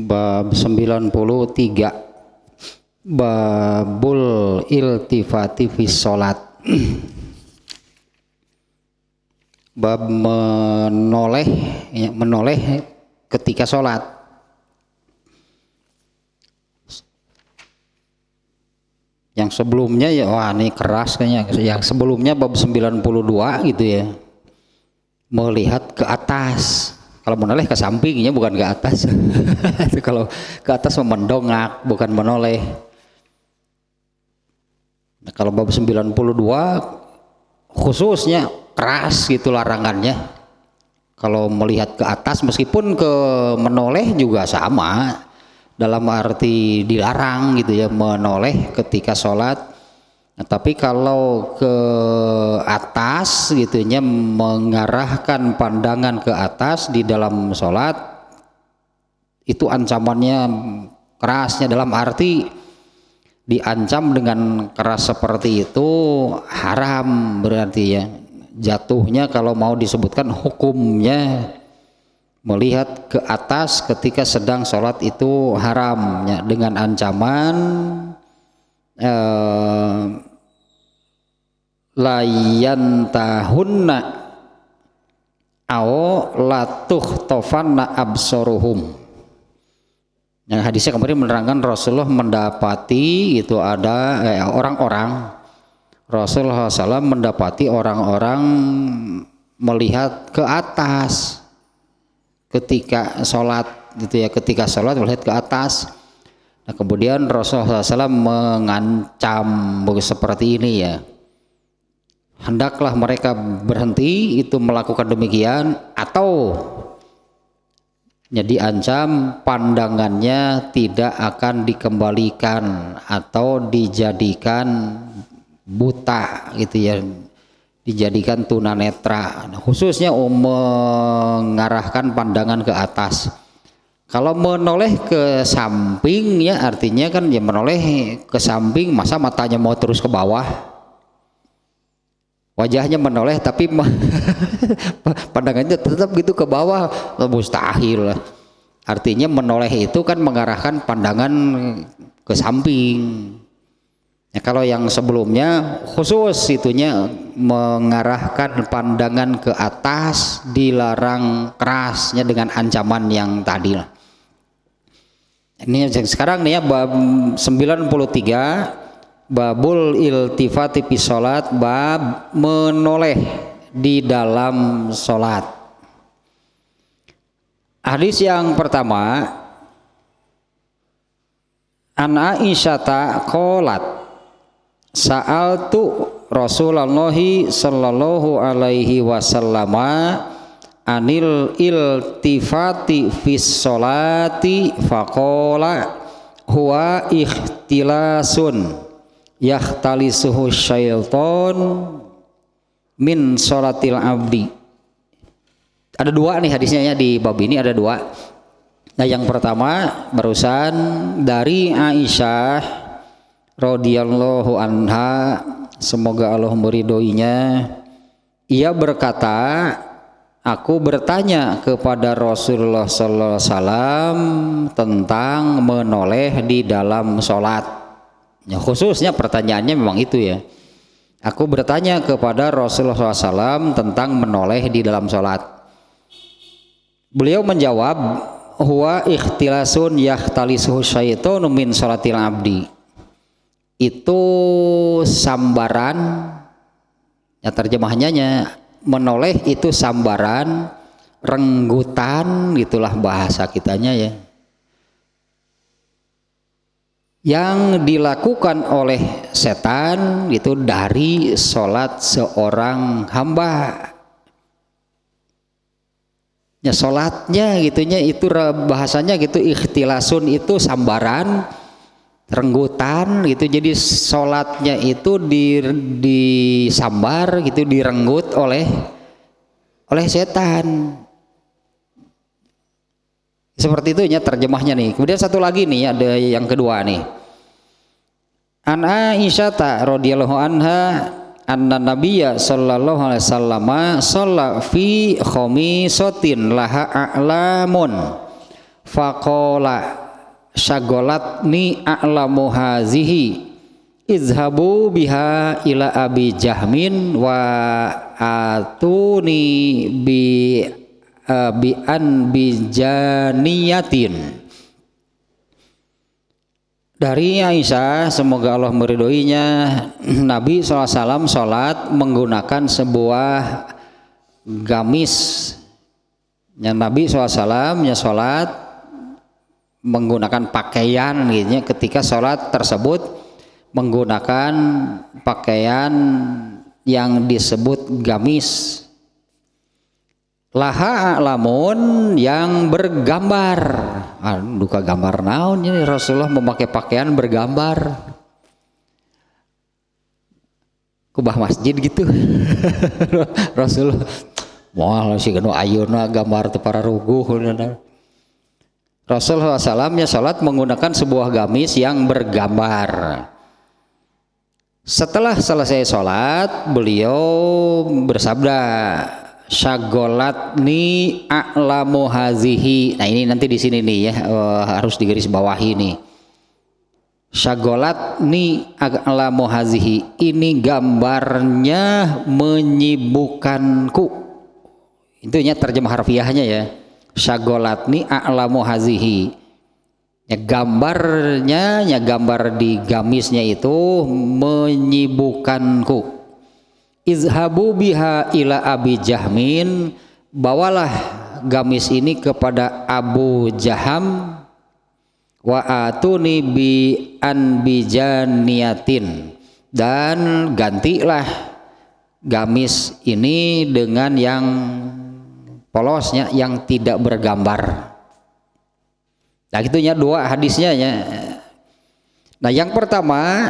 Bab 93 Babul iltifati fi sholat. Bab menoleh ketika sholat. Yang sebelumnya ya, wah ini keras kayaknya. Yang sebelumnya bab 92 gitu ya, melihat ke atas. Kalau menoleh ke sampingnya, bukan ke atas. Kalau ke atas mendongak, bukan menoleh. Nah, kalau bab 92 khususnya keras gitu larangannya. Kalau melihat ke atas, meskipun ke menoleh juga sama, dalam arti dilarang gitu ya, menoleh ketika sholat. Nah, tapi kalau ke atas gitunya, mengarahkan pandangan ke atas di dalam sholat, itu ancamannya kerasnya, dalam arti diancam dengan keras seperti itu haram, berarti ya jatuhnya kalau mau disebutkan hukumnya melihat ke atas ketika sedang sholat itu haram ya, dengan ancaman layan tahunna au latuh tofanna absoruhum. Yang hadisnya kemarin menerangkan Rasulullah mendapati itu ada orang-orang, Rasulullah SAW mendapati orang-orang melihat ke atas ketika sholat gitu ya, ketika sholat melihat ke atas. Nah, kemudian Rasulullah SAW mengancam seperti ini ya, hendaklah mereka berhenti itu melakukan demikian, atau jadi ancam pandangannya tidak akan dikembalikan atau dijadikan buta gitu ya, dijadikan tunanetra. Nah, khususnya mengarahkan pandangan ke atas. Kalau menoleh ke samping ya, artinya kan ya menoleh ke samping, masa matanya mau terus ke bawah, wajahnya menoleh tapi pandangannya tetap gitu ke bawah, mustahil lah. Artinya menoleh itu kan mengarahkan pandangan ke samping. Ya, kalau yang sebelumnya khusus itunya mengarahkan pandangan ke atas, dilarang kerasnya dengan ancaman yang tadi lah. Ini sekarang nih ya, bab 93 babul iltifati fi sholat, bab menoleh di dalam sholat. Hadis yang pertama, an Aisyata qalat sa'altu Rasulullah sallallahu alaihi wasallam anil iltifati fis sholati faqala huwa ikhtilasun yahtalisuhu syaiton min sholatil abdi. Ada dua nih hadisnya ya, di bab ini ada dua. Nah, yang pertama barusan dari Aisyah radhiyallahu anha, semoga Allah meridhoinya, ia berkata, aku bertanya kepada Rasulullah sallallahu alaihi wasallam tentang menoleh di dalam sholat. Ya, khususnya pertanyaannya memang itu ya, aku bertanya kepada Rasulullah SAW tentang menoleh di dalam sholat. Beliau menjawab, huwa ikhtilasun yahtalisuhu syaitonu min sholatil abdi. Itu sambaran ya, terjemahnya menoleh itu sambaran, renggutan gitulah bahasa kitanya ya, yang dilakukan oleh setan gitu dari sholat seorang hamba. Ya, sholatnya gitunya itu bahasanya gitu, ikhtilasun itu sambaran, renggutan gitu. Jadi sholatnya itu disambar gitu, direnggut oleh setan. Seperti itu ya terjemahnya nih. Kemudian satu lagi nih, ada yang kedua nih. An Aisyah radhiyallahu anha anna nabiyya sallallahu alaihi wasallam shalla fi khamisatin laha a'lamun faqala syagolatni a'lamu hazihi izhabu biha ila abi jahmin wa atuni bi an bijaniyatin. Dari Aisyah, semoga Allah meridhoinya, Nabi SAW sholat menggunakan sebuah gamis. Yang Nabi SAW sholat menggunakan pakaian gitu, ketika sholat tersebut menggunakan pakaian yang disebut gamis. Laha lamun yang bergambar. Duka gambar naon ini Rasulullah memakai pakaian bergambar. Kubah masjid gitu. Rasulullah moal sih kanu ayeuna gambar teu para ruguh. Rasulullah SAW salat menggunakan sebuah gamis yang bergambar. Setelah selesai salat, beliau bersabda, syagolatni a'lamu hazihi. Nah ini nanti di sini nih ya, harus digaris bawahi nih. Syagolatni a'lamu hazihi, ini gambarnya menyibukkanku. Intinya terjemah harfiahnya ya. Syagolatni a'lamu hazihi. Ya, gambarnya, ya gambar di gamisnya itu menyibukkanku. Izhabu biha ila abi jahmin, bawalah gamis ini kepada Abu Jaham, wa atuni bi an bijaniyatin, dan gantilah gamis ini dengan yang polosnya, yang tidak bergambar. Nah gitunya dua hadisnya ya. Nah yang pertama,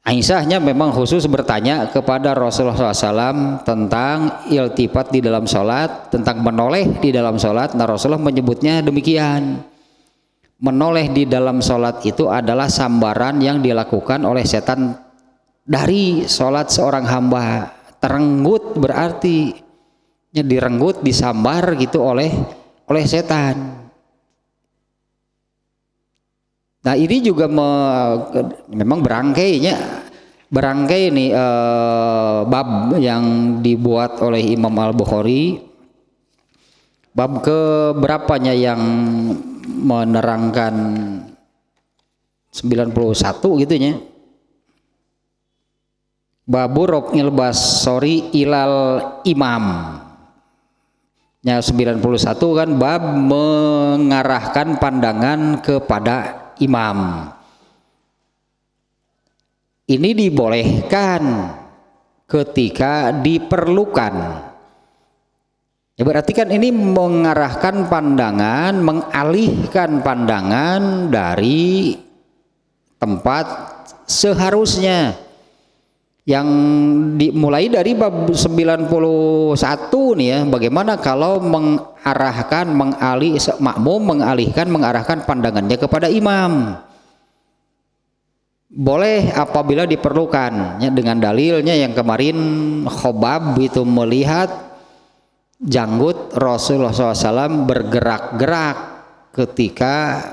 Aisyahnya memang khusus bertanya kepada Rasulullah SAW tentang iltifat di dalam sholat, tentang menoleh di dalam sholat. Nah Rasulullah menyebutnya demikian. Menoleh di dalam sholat itu adalah sambaran yang dilakukan oleh setan dari sholat seorang hamba. Terenggut berarti ya, direnggut, disambar gitu oleh setan. Nah ini juga memang berangkai ini bab yang dibuat oleh Imam Al-Bukhari, bab keberapanya yang menerangkan 91 gitu ya. Babu Rof'il Basori ilal imam. Ya 91 kan bab mengarahkan pandangan kepada imam. Ini dibolehkan ketika diperlukan. Ya berarti kan ini mengarahkan pandangan, mengalihkan pandangan dari tempat seharusnya. Yang dimulai dari bab 91 nih ya, bagaimana kalau mengarahkan, mengarahkan pandangannya kepada imam. Boleh apabila diperlukan ya, dengan dalilnya yang kemarin Khobab itu melihat janggut Rasulullah SAW bergerak-gerak ketika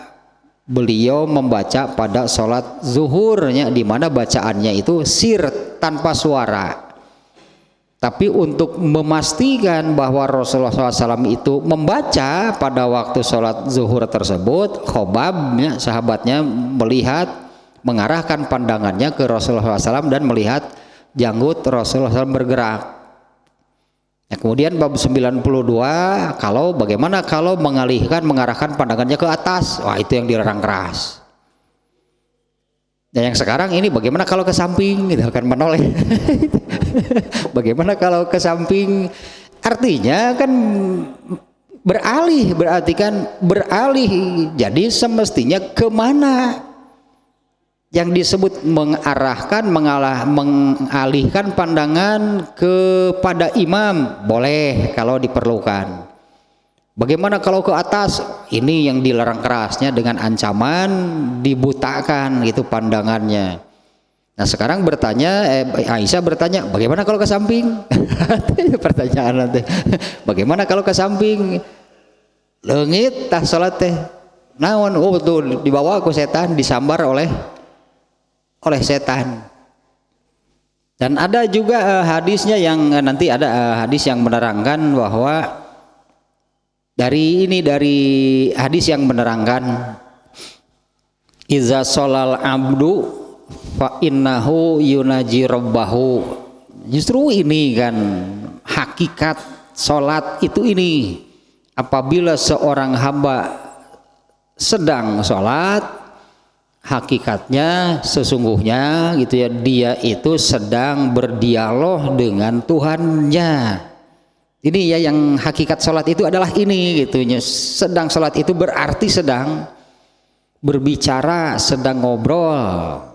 beliau membaca pada sholat zuhurnya, di mana bacaannya itu sir tanpa suara. Tapi untuk memastikan bahwa Rasulullah SAW itu membaca pada waktu sholat zuhur tersebut, Khobab ya, sahabatnya melihat, mengarahkan pandangannya ke Rasulullah SAW dan melihat janggut Rasulullah SAW bergerak. Ya, kemudian bab 92, bagaimana kalau mengarahkan pandangannya ke atas? Wah itu yang dilarang keras. Dan yang sekarang ini bagaimana kalau ke samping? Gitu akan menoleh. Bagaimana kalau ke samping? Artinya kan beralih, berarti kan beralih. Jadi semestinya kemana? Yang disebut mengarahkan, mengalihkan pandangan kepada imam, boleh kalau diperlukan. Bagaimana kalau ke atas? Ini yang dilarang kerasnya, dengan ancaman dibutakan gitu pandangannya. Nah sekarang Aisyah bertanya, bagaimana kalau ke samping? Pertanyaan nanti, bagaimana kalau ke samping? leungit tah salat teh naon, oh betul dibawa ku setan, disambar oleh setan. Dan ada juga hadisnya yang nanti ada hadis yang menerangkan bahwa dari hadis yang menerangkan iza sholal abdu fa innahu yunaji rabbahu. Justru ini kan hakikat sholat itu ini. Apabila seorang hamba sedang sholat, hakikatnya sesungguhnya gitu ya, dia itu sedang berdialog dengan Tuhannya. Ini ya yang hakikat sholat itu adalah ini gitu ya. Sedang sholat itu berarti sedang berbicara, sedang ngobrol.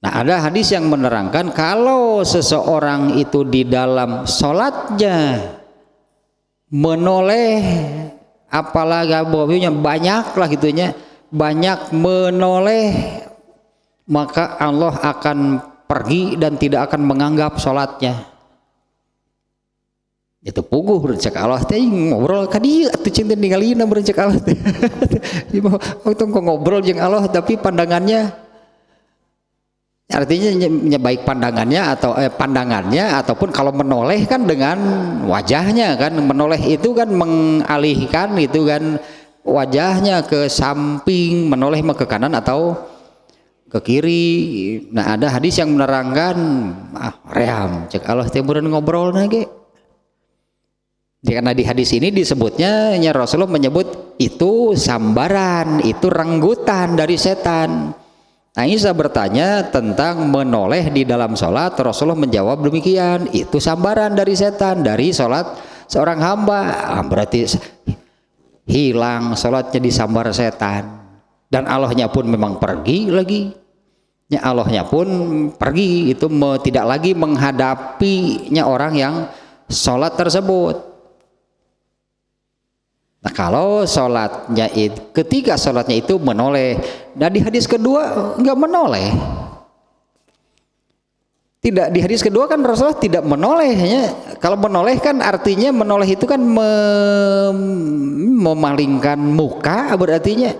Nah, ada hadis yang menerangkan kalau seseorang itu di dalam sholatnya menoleh, apalagi baunya banyak lah gitunya, banyak menoleh, maka Allah akan pergi dan tidak akan menganggap sholatnya. Itu puguh cek Allah teh ngobrol ka dieu atuh cinten ningalina cek Allah teh. Waktu ngobrol jeung Allah tapi pandangannya artinya baik pandangannya atau pandangannya ataupun kalau menoleh kan dengan wajahnya kan, menoleh itu kan mengalihkan itu kan wajahnya ke samping, menoleh ke kanan atau ke kiri. Nah, ada hadis yang menerangkan ream cek Allah teh beureun ngobrol ge. Karena di hadis ini disebutnya Rasulullah menyebut itu sambaran, itu renggutan dari setan. Nah, Isa bertanya tentang menoleh di dalam sholat, Rasulullah menjawab demikian, itu sambaran dari setan dari sholat seorang hamba. Berarti hilang sholatnya disambar setan, dan Allahnya pun memang pergi lagi. Ya, Allahnya pun pergi, itu tidak lagi menghadapinya orang yang sholat tersebut. Nah, kalau sholatnya itu, ketika sholatnya itu menoleh, dan di hadis kedua enggak menoleh. Tidak, di hadis kedua kan Rasulullah tidak menolehnya. Kalau menoleh kan artinya menoleh itu kan memalingkan muka, berartinya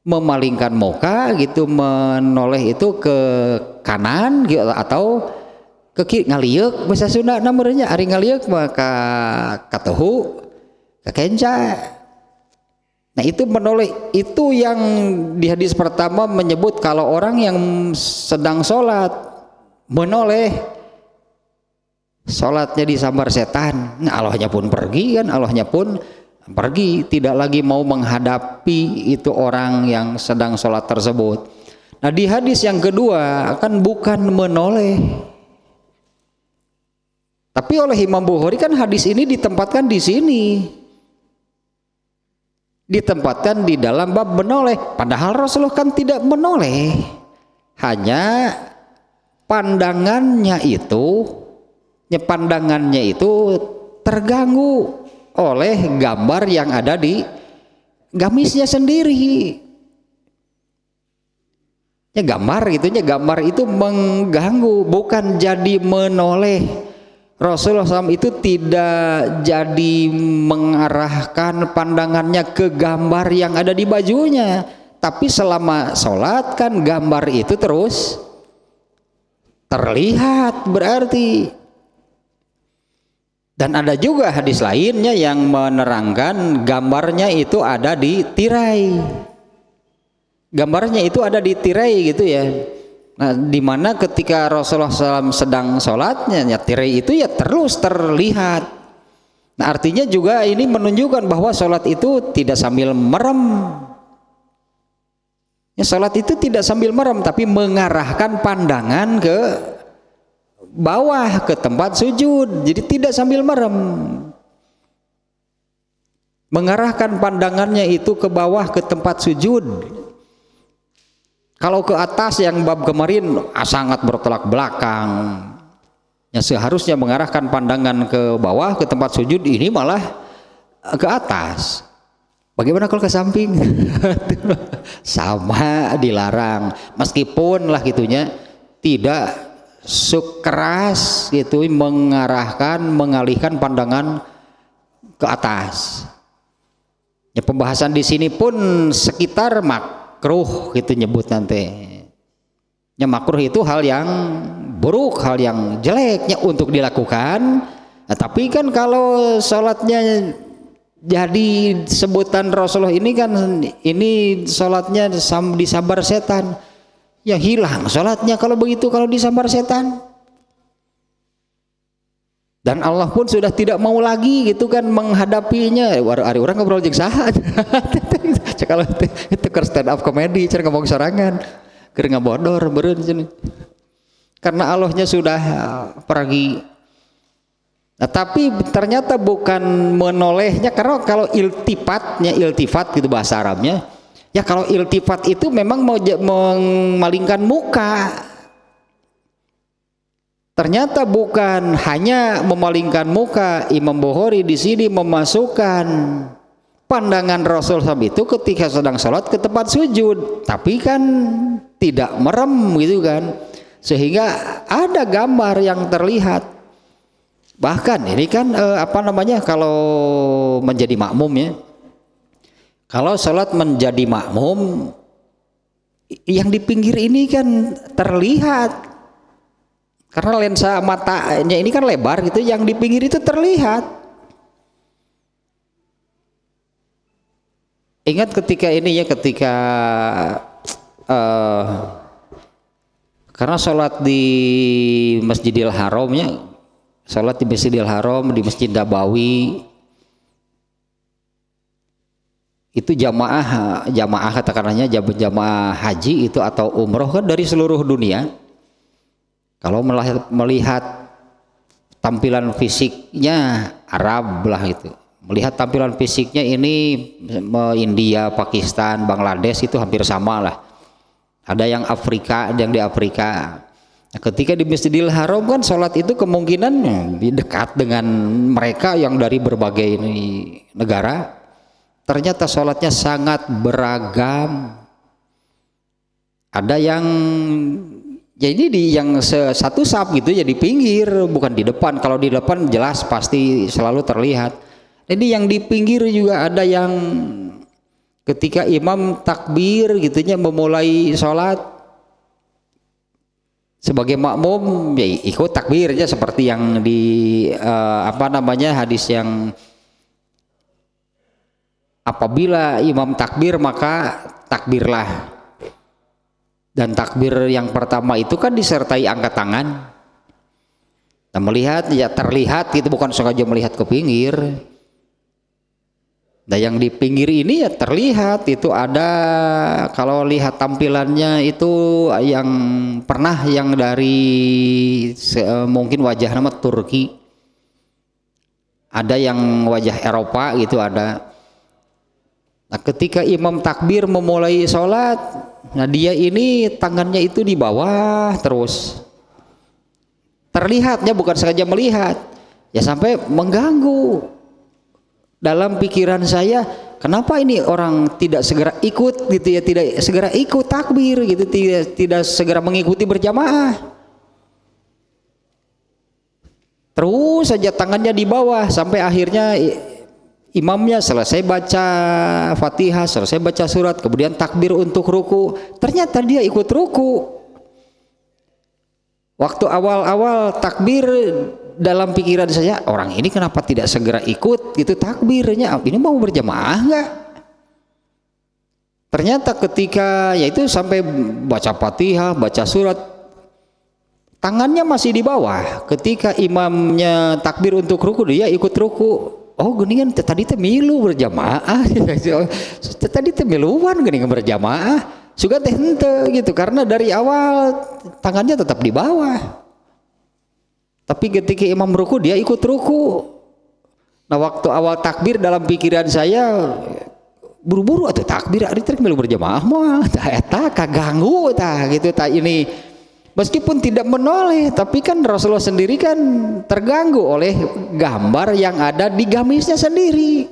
memalingkan muka gitu, menoleh itu ke kanan gitu, atau ke kiri, ngaliuk bahasa Sunda namanya ari ngaliuk maka katuhu kekenca. Nah, itu menoleh, itu yang di hadis pertama menyebut kalau orang yang sedang sholat menoleh, sholatnya disambar setan. Nah, Allahnya pun pergi kan, Allahnya pun pergi, tidak lagi mau menghadapi itu orang yang sedang sholat tersebut. Nah, di hadis yang kedua kan bukan menoleh, tapi oleh Imam Bukhari kan hadis ini ditempatkan di sini, ditempatkan di dalam bab menoleh, padahal Rasulullah kan tidak menoleh, hanya pandangannya itu terganggu oleh gambar yang ada di gamisnya sendiri. Ya, gambar itu mengganggu, bukan jadi menoleh. Rasulullah SAW itu tidak jadi mengarahkan pandangannya ke gambar yang ada di bajunya, tapi selama sholat kan gambar itu terus terlihat berarti. Dan ada juga hadis lainnya yang menerangkan gambarnya itu ada di tirai, gambarnya itu ada di tirai gitu ya. Nah, dimana ketika Rasulullah SAW sedang sholatnya, ya tirai itu ya terus terlihat. Nah, artinya juga ini menunjukkan bahwa sholat itu tidak sambil merem. Ya, sholat itu tidak sambil merem, tapi mengarahkan pandangan ke bawah, ke tempat sujud. Jadi tidak sambil merem, mengarahkan pandangannya itu ke bawah, ke tempat sujud. Kalau ke atas yang bab kemarin sangat bertolak belakang, ya seharusnya mengarahkan pandangan ke bawah, ke tempat sujud, ini malah ke atas. Bagaimana kalau ke samping? Sama, dilarang. Meskipun lah gitunya tidak sekeras gitu mengalihkan pandangan ke atas. Ya, pembahasan di sini pun sekitar makruh gitu nyebut nanti. Ya, makruh itu hal yang buruk, hal yang jeleknya untuk dilakukan. Nah, tapi kan kalau sholatnya jadi sebutan Rasulullah ini kan ini sholatnya disambar setan, ya hilang sholatnya kalau begitu, kalau disambar setan. Dan Allah pun sudah tidak mau lagi gitu kan menghadapinya. Hari orang ngobrol jeung saha. Kalau itu ke stand up comedy, cara ngomong sorangan, keur ngabodor beureun cenah. Karena Allahnya sudah pergi. Nah, tapi ternyata bukan menolehnya, karena kalau iltifat gitu bahasa Arabnya. Ya kalau iltifat itu memang mau memalingkan muka. Ternyata bukan hanya memalingkan muka. Imam Bukhari di sini memasukkan pandangan Rasul SAW itu ketika sedang sholat ke tempat sujud, tapi kan tidak merem gitu kan, sehingga ada gambar yang terlihat. Bahkan ini kan kalau menjadi makmum ya, kalau sholat menjadi makmum, yang di pinggir ini kan terlihat. Karena lensa matanya ini kan lebar gitu, yang di pinggir itu terlihat. Ingat ketika karena sholat di Masjidil Haram ya, sholat di Masjidil Haram, di Masjid Nabawi itu jamaah katakannya jamaah haji itu atau umroh kan dari seluruh dunia. Kalau melihat tampilan fisiknya Arab lah itu, melihat tampilan fisiknya ini India, Pakistan, Bangladesh itu hampir sama lah. Ada yang Afrika, ada yang di Afrika. Nah, ketika di Masjidil Haram kan sholat itu kemungkinan dekat dengan mereka yang dari berbagai negara. Ternyata sholatnya sangat beragam. Ada yang jadi yang satu saf gitu ya di pinggir, bukan di depan. Kalau di depan jelas pasti selalu terlihat. Jadi yang di pinggir juga ada yang ketika imam takbir gitunya memulai sholat, sebagai makmum ya ikut takbirnya seperti yang di hadis yang apabila imam takbir maka takbirlah. Dan takbir yang pertama itu kan disertai angkat tangan. Nah, melihat ya terlihat itu bukan sengaja melihat ke pinggir. Nah, yang di pinggir ini ya terlihat itu ada, kalau lihat tampilannya itu yang pernah yang dari mungkin wajah nama Turki. Ada yang wajah Eropa gitu ada. Nah, ketika imam takbir memulai sholat, nah dia ini tangannya itu di bawah terus. Terlihatnya bukan sengaja melihat. Ya sampai mengganggu. Dalam pikiran saya, kenapa ini orang tidak segera ikut gitu ya, tidak segera ikut takbir gitu, tidak segera mengikuti berjamaah. Terus saja tangannya di bawah sampai akhirnya imamnya selesai baca Fatihah, selesai baca surat, kemudian takbir untuk ruku. Ternyata dia ikut ruku. Waktu awal-awal takbir, dalam pikiran saya, orang ini kenapa tidak segera ikut gitu takbirnya? Ini mau berjamaah enggak? Ternyata ketika yaitu sampai baca Fatihah, baca surat, tangannya masih di bawah. Ketika imamnya takbir untuk ruku, dia ikut ruku. Oh gini kan tadi teh milu berjamaah, tadi teh miluan gini berjamaah, juga teh hente gitu, karena dari awal tangannya tetap di bawah. Tapi ketika imam ruku dia ikut ruku. Nah waktu awal takbir dalam pikiran saya buru-buru atau takbir ari teh milu berjamaah mah, eta kaganggu tah gitu tah ini. Meskipun tidak menoleh, tapi kan Rasulullah sendiri kan terganggu oleh gambar yang ada di gamisnya sendiri.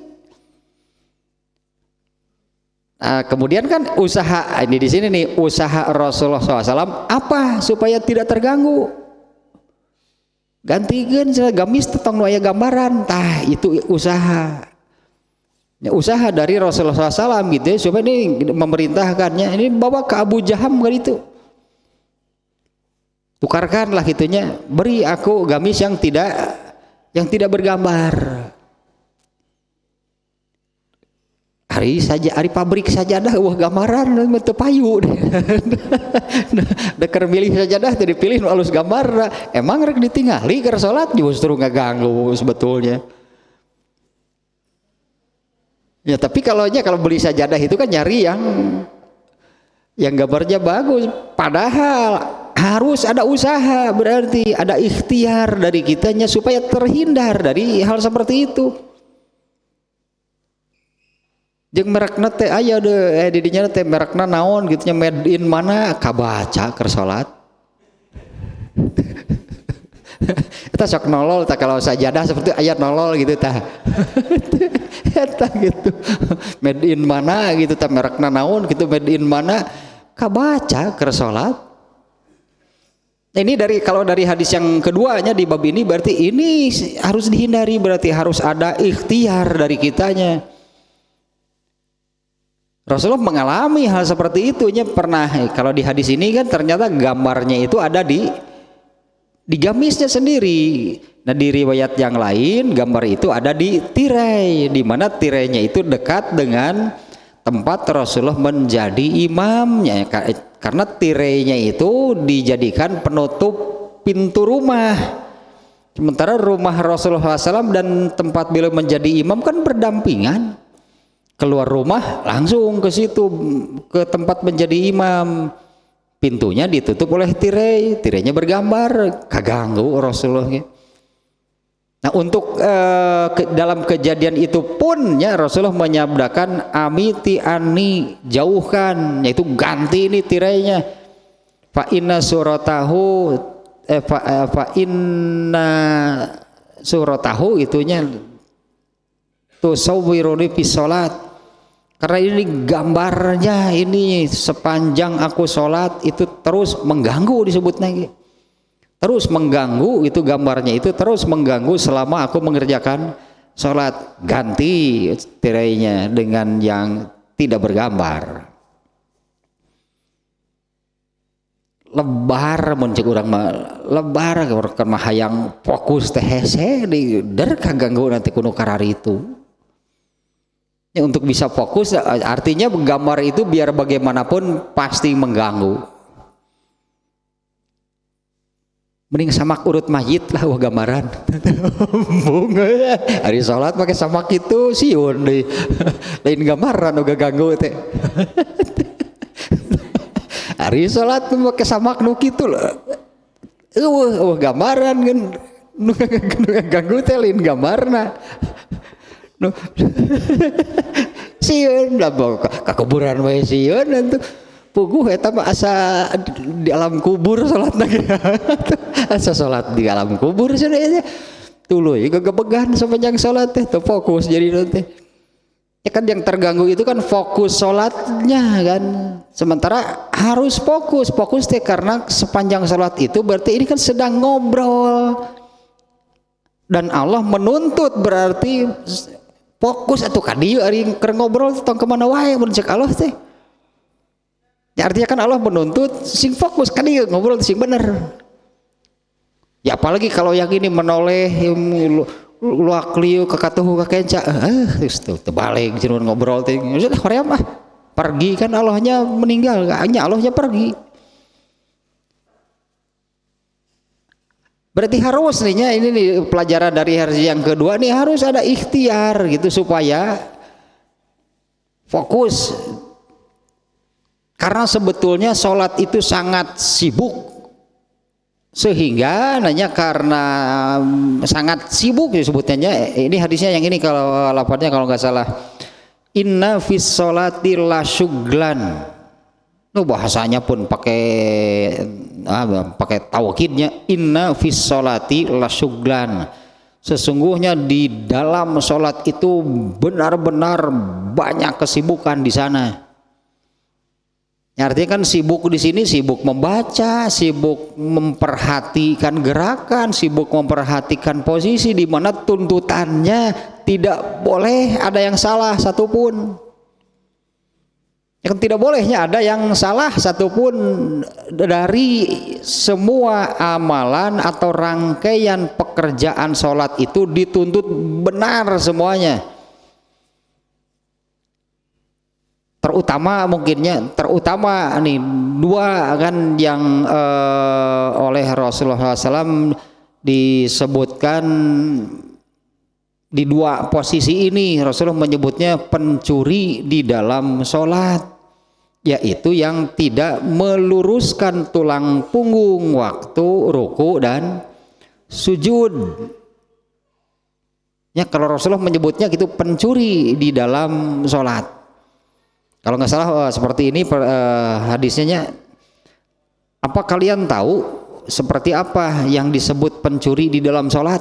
Nah, kemudian kan usaha ini di sini nih, usaha Rasulullah SAW apa supaya tidak terganggu? Gantikeun gamis tong nu aya gambaran, tah itu usaha. Ya, usaha dari Rasulullah SAW gitu ya, supaya ini memerintahkannya ini bawa ke Abu Jaham kan itu. Tukarkanlah gitunya, beri aku gamis yang tidak bergambar. Hari pabrik sajadah wah gambaran teu payu. Deker milih sajadah teu dipilih nu alus gambar. Emang rek ditingali keur salat justru ngaganggu sebetulnya. Ya tapi kalau beli sajadah itu kan nyari yang gambarnya bagus. Padahal harus ada usaha, berarti ada ikhtiar dari kitanya supaya terhindar dari hal seperti itu. Jeung merekna teh aya di dinya teh merekna naon gitu nya, made in mana kabaca keur salat. Eta sok nolol tah kalau sajadah seperti aya nolol gitu tah. Eta gitu. Made in mana gitu tah merekna naon gitu, made in mana kabaca keur salat. Ini kalau dari hadis yang keduanya di bab ini berarti ini harus dihindari, berarti harus ada ikhtiar dari kitanya. Rasulullah mengalami hal seperti itu pernah. Kalau di hadis ini kan ternyata gambarnya itu ada di gamisnya sendiri. Nah di riwayat yang lain gambar itu ada di tirai, di mana tirainya itu dekat dengan tempat Rasulullah menjadi imamnya, karena tirainya itu dijadikan penutup pintu rumah. Sementara rumah Rasulullah SAW dan tempat beliau menjadi imam kan berdampingan. Keluar rumah langsung ke situ, ke tempat menjadi imam. Pintunya ditutup oleh tirai, tirainya bergambar, kaganggu Rasulullah. Nah untuk dalam kejadian itu pun ya Rasulullah menyabdakan amiti ani, jauhkan, yaitu ganti ini tirainya. Fa inna suratahu fa inna suratahu itunya tusawwiruni fi salat. Karena ini gambarnya ini sepanjang aku sholat itu terus mengganggu disebutnya. Terus mengganggu itu gambarnya itu terus mengganggu selama aku mengerjakan sholat. Ganti tirainya dengan yang tidak bergambar. Lebar muncul orang lebar kan mah hayang fokus teh hese di der kaganggu nanti kuno karari itu. Ya, untuk bisa fokus artinya gambar itu biar bagaimanapun pasti mengganggu. Mending samak urut mayit lah wah gambaran. Bunga hari sholat pakai samak itu siun deh. Lain gambaran uga ganggu teh. Hari sholat pakai samak nu kitu lah. Gambaran kan nu ganggu teh lain gambarna. No. Sieun lah ka kuburan we sieun atuh puguh eta mah asa di alam kubur salatna asa salat di alam kubur cenah tuluy gegebegan sapanjang salat teh teu fokus jadi nanti ya kan yang terganggu itu kan fokus salatnya kan, sementara harus fokus teh karena sepanjang salat itu berarti ini kan sedang ngobrol dan Allah menuntut berarti fokus atau kadieu ari keur ngobrol tong kemana wae mun cek Allah teh. Ya artinya kan Allah menuntut sing fokus kadieu ngobrol sing bener. Ya apalagi kalau yang ini menoleh luak liu ke katuhu ka kenca geus teu balik jeung ngobrol teh. Sudah hoream pergi kan Allahnya meninggal, hanya Allahnya pergi. Berarti harus ini nih pelajaran dari hari yang kedua nih harus ada ikhtiar gitu supaya fokus. Karena sebetulnya sholat itu sangat sibuk sehingga karena sangat sibuk disebutnya. Ini hadisnya yang ini kalau lafadznya kalau nggak salah inna fis sholati la syuglan. Bahasanya pun pakai taukidnya inna fis sholati lasyuglan, sesungguhnya di dalam sholat itu benar-benar banyak kesibukan di sana. Ya, artinya kan sibuk di sini sibuk membaca, sibuk memperhatikan gerakan, sibuk memperhatikan posisi di mana tuntutannya tidak boleh ada yang salah satupun. Yang tidak bolehnya ada yang salah satupun dari semua amalan atau rangkaian pekerjaan sholat itu dituntut benar semuanya. Terutama nih dua kan yang oleh Rasulullah SAW disebutkan di dua posisi ini. Rasulullah menyebutnya pencuri di dalam sholat, yaitu yang tidak meluruskan tulang punggung waktu ruku dan sujud. Ya, kalau Rasulullah menyebutnya gitu pencuri di dalam sholat. Kalau nggak salah seperti ini hadisnya. Apa kalian tahu seperti apa yang disebut pencuri di dalam sholat?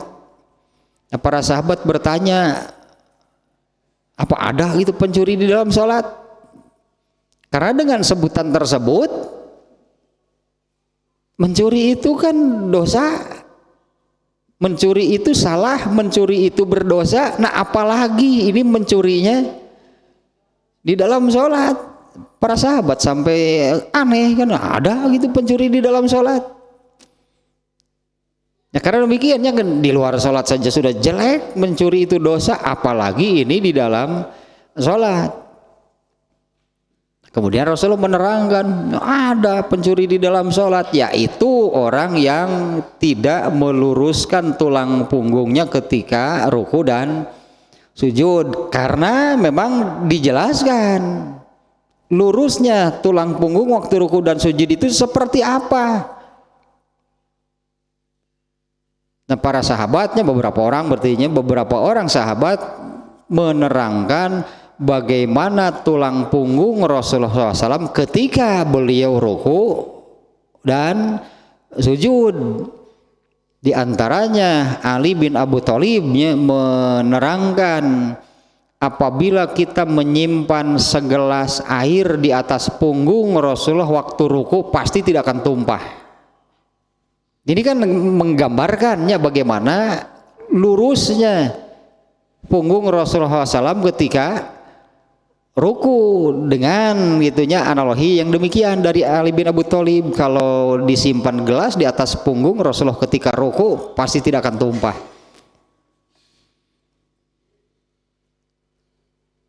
Nah, para sahabat bertanya, apa ada gitu pencuri di dalam sholat? Karena dengan sebutan tersebut, mencuri itu kan dosa, mencuri itu salah, mencuri itu berdosa. Nah, apalagi ini mencurinya di dalam sholat. Para sahabat sampai aneh kan, ada gitu pencuri di dalam sholat. Ya, karena demikiannya kan di luar sholat saja sudah jelek, mencuri itu dosa, apalagi ini di dalam sholat. Kemudian Rasulullah menerangkan, ada pencuri di dalam sholat, yaitu orang yang tidak meluruskan tulang punggungnya ketika ruku dan sujud. Karena memang dijelaskan lurusnya tulang punggung waktu ruku dan sujud itu seperti apa. Nah, para sahabatnya beberapa orang sahabat menerangkan bagaimana tulang punggung Rasulullah SAW ketika beliau ruku dan sujud. Di antaranya Ali bin Abu Thalib menerangkan, apabila kita menyimpan segelas air di atas punggung Rasulullah waktu ruku pasti tidak akan tumpah. Ini kan menggambarkannya bagaimana lurusnya punggung Rasulullah SAW ketika ruku, dengan gitunya analogi yang demikian dari Ali bin Abu Thalib. Kalau disimpan gelas di atas punggung Rasulullah ketika ruku pasti tidak akan tumpah.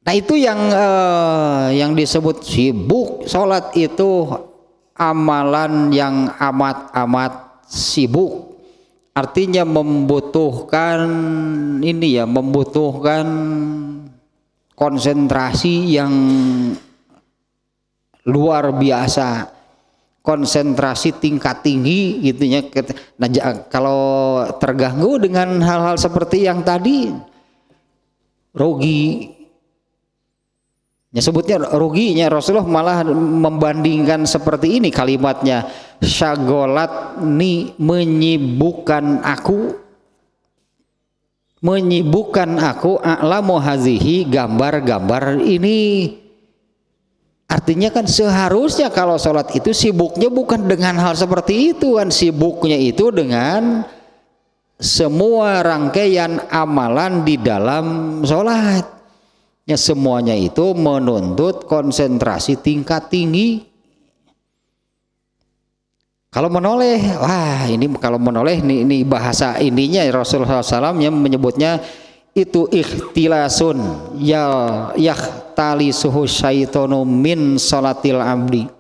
Nah, itu yang disebut sibuk. Sholat itu amalan yang amat sibuk. Artinya membutuhkan konsentrasi yang luar biasa, konsentrasi tingkat tinggi gitu ya. Nah, kalau terganggu dengan hal-hal seperti yang tadi, rugi. Ya, sebutnya ruginya. Rasulullah malah membandingkan seperti ini kalimatnya, syagolatni, menyibukkan aku a'lamu hazihi, gambar-gambar ini. Artinya kan seharusnya kalau sholat itu sibuknya bukan dengan hal seperti itu kan, sibuknya itu dengan semua rangkaian amalan di dalam sholat. Ya, semuanya itu menuntut konsentrasi tingkat tinggi. Kalau menoleh, ini bahasa ininya Rasulullah SAW yang menyebutnya itu ikhtilasun yahtalisuhu syaitonu min sholatil abdi.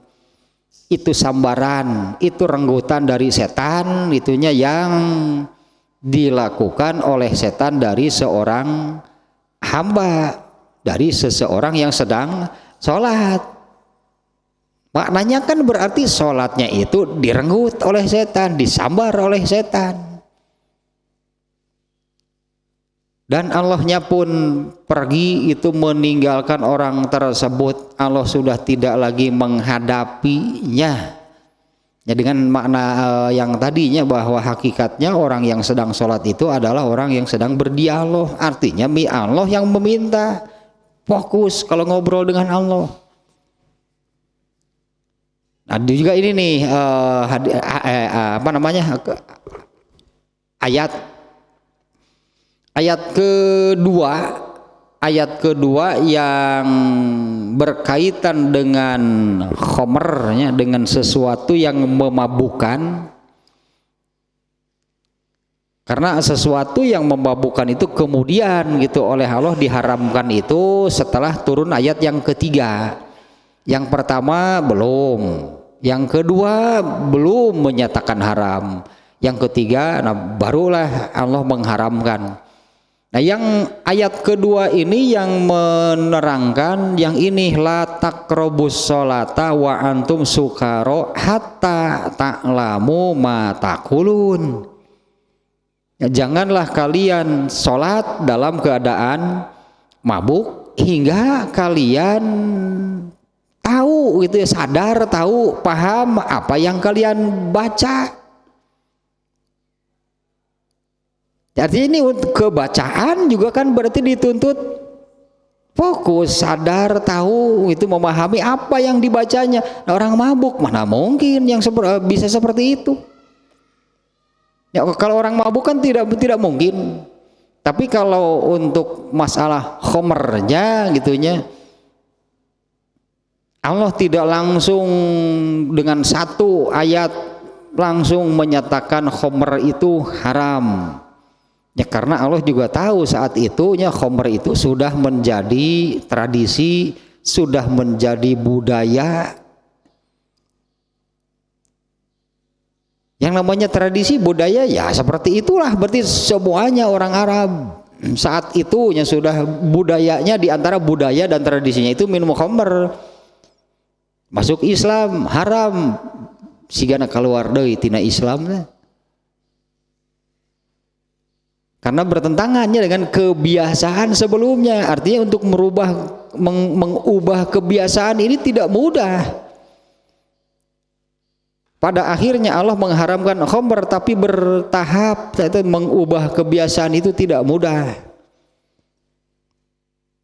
Itu sambaran, itu renggutan dari setan, itunya yang dilakukan oleh setan dari seorang hamba, dari seseorang yang sedang sholat. Maknanya kan berarti sholatnya itu direnggut oleh setan, disambar oleh setan. Dan Allahnya pun pergi itu meninggalkan orang tersebut. Allah sudah tidak lagi menghadapinya. Ya, dengan makna yang tadinya bahwa hakikatnya orang yang sedang sholat itu adalah orang yang sedang berdialog. Artinya Allah yang meminta, fokus kalau ngobrol dengan Allah. Nah juga ini nih apa namanya ayat kedua, ayat kedua yang berkaitan dengan khomernya, dengan sesuatu yang memabukkan. Karena sesuatu yang memabukkan itu kemudian gitu oleh Allah diharamkan itu setelah turun ayat yang ketiga. Yang pertama belum, yang kedua belum menyatakan haram, yang ketiga nah barulah Allah mengharamkan. Nah yang ayat kedua ini yang menerangkan yang ini, la taqrabus sholata wa antum sukaro hatta ta'lamu ma taqulun. Ya, janganlah kalian sholat dalam keadaan mabuk hingga kalian tahu gitu ya, sadar, tahu, paham apa yang kalian baca. Artinya ini untuk kebacaan juga kan berarti dituntut fokus, sadar, tahu, itu memahami apa yang dibacanya. Nah, orang mabuk mana mungkin yang bisa seperti itu. Ya, kalau orang mabuk kan tidak mungkin. Tapi kalau untuk masalah khomernya gitunya, Allah tidak langsung dengan satu ayat langsung menyatakan khomer itu haram. Ya karena Allah juga tahu saat itunya khomer itu sudah menjadi tradisi, sudah menjadi budaya. Yang namanya tradisi budaya ya seperti itulah, berarti semuanya orang Arab saat itunya sudah budayanya, di antara budaya dan tradisinya itu minum khamr. Masuk Islam haram, sigana keluar deui tina Islam. Karena bertentangannya dengan kebiasaan sebelumnya. Artinya untuk mengubah kebiasaan ini tidak mudah. Pada akhirnya Allah mengharamkan khamr tapi bertahap, mengubah kebiasaan itu tidak mudah.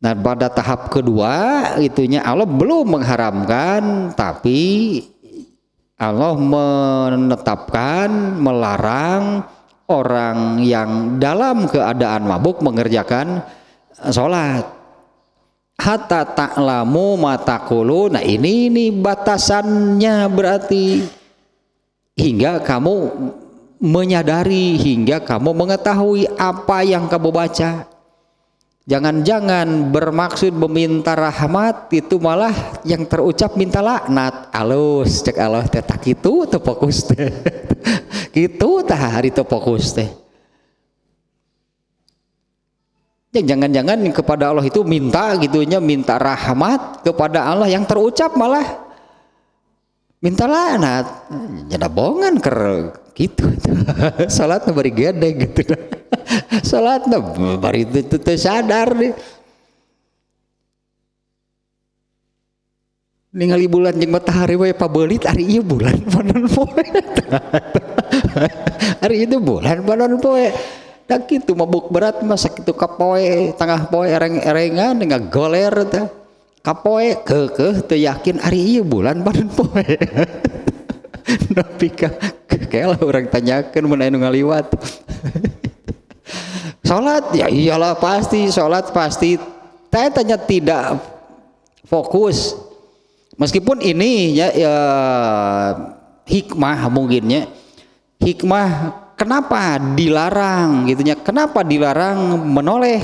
Nah pada tahap kedua itunya Allah belum mengharamkan, tapi Allah menetapkan, melarang orang yang dalam keadaan mabuk mengerjakan sholat. Hatta ta'lamu ma taqulu. Nah ini batasannya berarti hingga kamu menyadari, hingga kamu mengetahui apa yang kamu baca. Jangan-jangan bermaksud meminta rahmat itu malah yang terucap minta laknat. Alus cek Allah teh tak kitu teu fokus teh. Kitu tah hari teu fokus teh. Jangan-jangan kepada Allah itu minta gitunya, minta rahmat, kepada Allah yang terucap malah minta laknat. Jadi bongan ker gitu. Salatna bari gede gitu. Salatna bari teu sadar deh. Ningali bulan jeung matahari we pabeulit ari ieu bulan panon poe. Ari itu bulan panon poe. Da kitu mabuk berat mah sakitu kapoe tengah poe ereng-erengan dengan goler teh. Kapoe keukeuh teu yakin ari ieu bulan panon poe. Nepi ka kaela urang tanyakeun mun aya nu ngaliwat. Salat ya iyalah pasti, salat pasti. Tanya tidak fokus. Meskipun ini ya hikmah mungkinnya. Hikmah kenapa dilarang gitunya? Kenapa dilarang menoleh?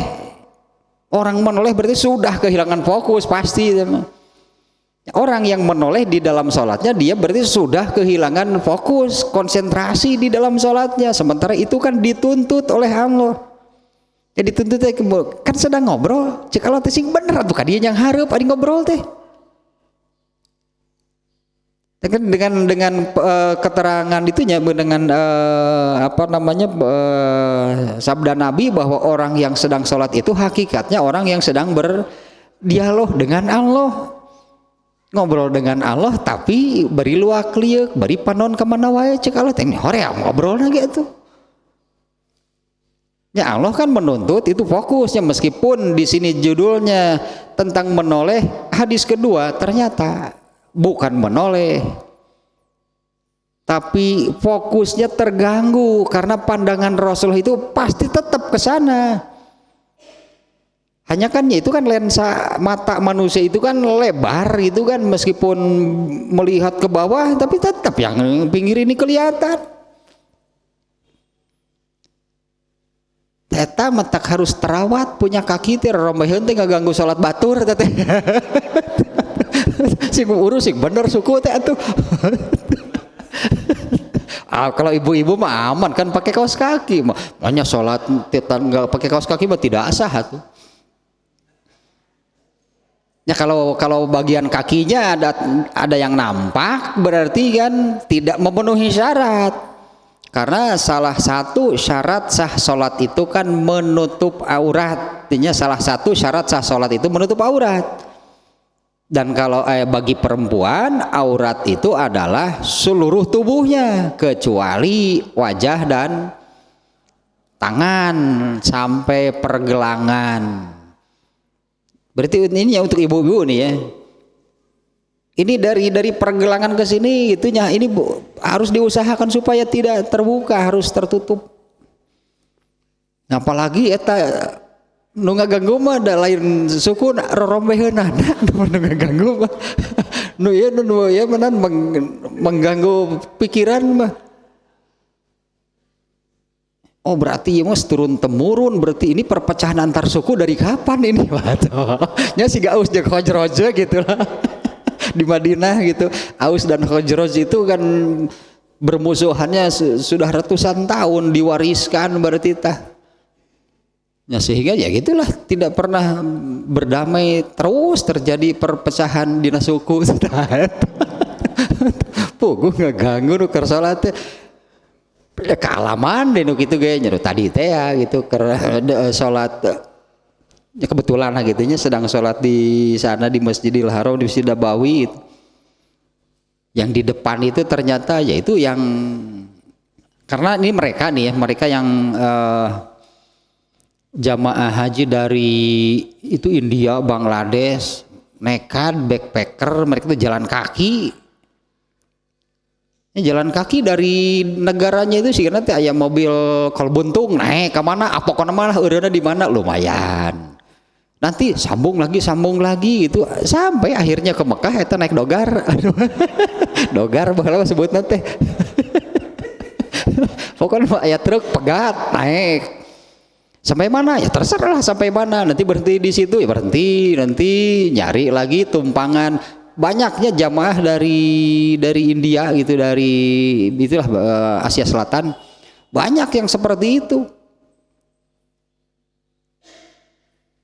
Orang menoleh berarti sudah kehilangan fokus pasti. Orang yang menoleh di dalam sholatnya dia berarti sudah kehilangan fokus, konsentrasi di dalam sholatnya. Sementara itu kan dituntut oleh Allah. Ya dituntut kan sedang ngobrol. Cek Allah teh sing bener bukan dia yang hareup ari ngobrol teh. Dengan keterangan itunya dengan sabda Nabi bahwa orang yang sedang sholat itu hakikatnya orang yang sedang berdialog dengan Allah, ngobrol dengan Allah, tapi beri luak liuk, beri panon kemana wae cek Allah teh hoream ngobrolna gitu. Ya Allah kan menuntut itu fokusnya, meskipun di sini judulnya tentang menoleh, hadis kedua ternyata bukan menoleh, tapi fokusnya terganggu karena pandangan Rasul itu pasti tetap ke sana. Hanya kan ya itu kan lensa mata manusia itu kan lebar itu kan, meskipun melihat ke bawah tapi tetap yang pinggir ini kelihatan. Eta matak harus terawat, punya kaki teh rombaheun teh ngaganggu salat batur teh. Sing urus sing bener suku teh atuh. Kalau ibu-ibu mah aman kan pakai kaos kaki mah. Makanya salat enggak pakai kaos kaki mah tidak sah atuh. Ya kalau bagian kakinya ada yang nampak berarti kan tidak memenuhi syarat. Karena salah satu syarat sah sholat itu kan menutup aurat. Artinya salah satu syarat sah sholat itu menutup aurat. Dan kalau bagi perempuan aurat itu adalah seluruh tubuhnya kecuali wajah dan tangan sampai pergelangan. Berarti ini ya untuk ibu-ibu nih ya. Ini dari pergelangan ke sini itunya ini harus diusahakan supaya tidak terbuka, harus tertutup. Nah, apalagi eta nu ngaganggu mah da lain suku rorombeheunana nu ngaganggu mah. Nu ya menan mengganggu pikiran mah. Oh berarti ya mas turun temurun, berarti ini perpecahan antar suku dari kapan ini? Waduh, nya si Aus jeung Khazraj gitu lah. Di Madinah gitu, Aus dan Khazraj itu kan bermusuhannya sudah ratusan tahun, diwariskan berarti tah. Ya sehingga ya gitulah, tidak pernah berdamai, terus terjadi perpecahan dina suku. Puguh ngaganggu nu keur salat teh. Ya kealaman deh nu kitu ge nyeru tadi teh ya gitu salat ya kebetulan lah gitunya sedang sholat di sana di Masjidil Haram di Masjid Nabawi itu. Yang di depan itu ternyata yaitu yang karena ini mereka nih ya, mereka yang jamaah haji dari itu India, Bangladesh, nekat backpacker, mereka itu jalan kaki. Jalan kaki dari negaranya itu sih nanti aya mobil kolbuntung naik ke mana apa kono malah eureuna di mana lumayan. Nanti sambung lagi gitu sampai akhirnya ke Mekah eta naik dogar. Dogar baheula sebutna teh. Pokoknya aya truk pegat naik. Sampai mana? Ya terserah sampai mana. Nanti berhenti di situ ya berhenti, nanti nyari lagi tumpangan. Banyaknya jamaah dari India gitu, dari itulah Asia Selatan, banyak yang seperti itu.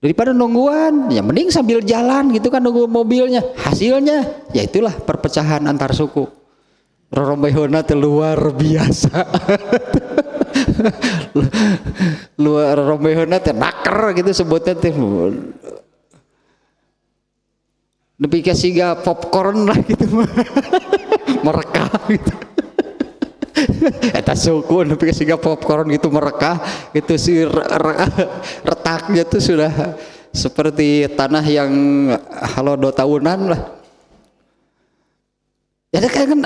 Daripada nungguan, ya mending sambil jalan gitu kan nunggu mobilnya. Hasilnya, ya itulah perpecahan antar suku. Rorombeheuna teh luar biasa. Luar rorombeheuna teh naker gitu sebutnya teh. Lebih ke siga popcorn lah gitu. Merekah gitu. Eta suku lebih ke siga popcorn gitu merekah itu si retaknya tuh sudah seperti tanah yang halodo tahunan lah. Jadi kan